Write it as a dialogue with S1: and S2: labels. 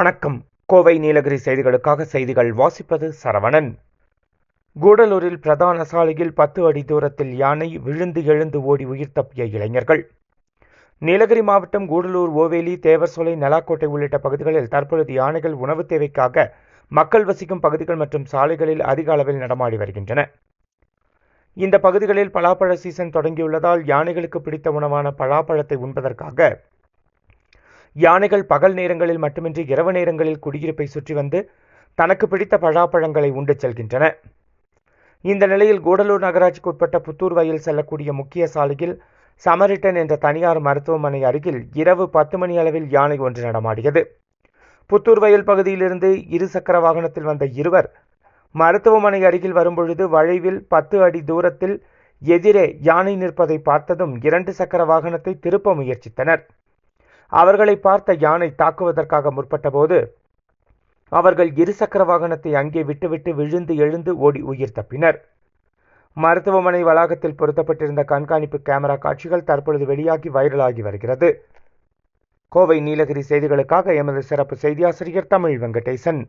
S1: வணக்கம். கோவை நீலகிரி செய்திகளுக்காக செய்திகள் வாசிப்பது சரவணன். கூடலூரில் பிரதான சாலையில் 10 அடி தூரத்தில் யானை விழுந்து எழுந்து ஓடி உயிர் தப்பிய இளைஞர்கள். நீலகிரி மாவட்டம் கூடலூர், ஓவேலி, தேவர்சோலை, நலாக்கோட்டை உள்ளிட்ட பகுதிகளில் தற்பொழுது யானைகள் உணவு தேவைக்காக மக்கள் வசிக்கும் பகுதிகள் மற்றும் சாலைகளில் அதிக அளவில் நடமாடி வருகின்றன. இந்த பகுதிகளில் பலாப்பழ சீசன் தொடங்கியுள்ளதால் யானைகளுக்கு பிடித்த உணவான பலாப்பழத்தை உண்பதற்காக யானைகள் பகல் நேரங்களில் மட்டுமின்றி இரவு நேரங்களில் குடியிருப்பை சுற்றி வந்து தனக்கு பிடித்த பலாப்பழங்களை உண்டு செல்கின்றன. இந்த நிலையில் கூடலூர் நகராட்சிக்கு உட்பட்ட புத்தூர் வயல் செல்லக்கூடிய முக்கிய சாலையில் சமரிட்டன் என்ற தனியார் மருத்துவமனை அருகில் இரவு 10 மணி அளவில் யானை ஒன்று நடமாடியது. புத்தூர் வயல் பகுதியிலிருந்து இருசக்கர வாகனத்தில் வந்த இருவர் மருத்துவமனை அருகில் வரும்பொழுது வளைவில் 10 அடி தூரத்தில் எதிரே யானை நிற்பதை பார்த்ததும் 2 சக்கர வாகனத்தை திருப்ப முயற்சித்தனர். அவர்களை பார்த்த யானை தாக்குவதற்காக முற்பட்ட போது அவர்கள் இருசக்கர வாகனத்தை அங்கே விட்டுவிட்டு விழுந்து எழுந்து ஓடி உயிர் தப்பினர். மருத்துவமனை வளாகத்தில் பொருத்தப்பட்டிருந்த கண்காணிப்பு கேமரா காட்சிகள் தற்பொழுது வெளியாகி வைரலாகி வருகிறது. கோவை நீலகிரி செய்திகளுக்காக எமது சிறப்பு செய்தியாசிரியர் தமிழ் வெங்கடேசன்.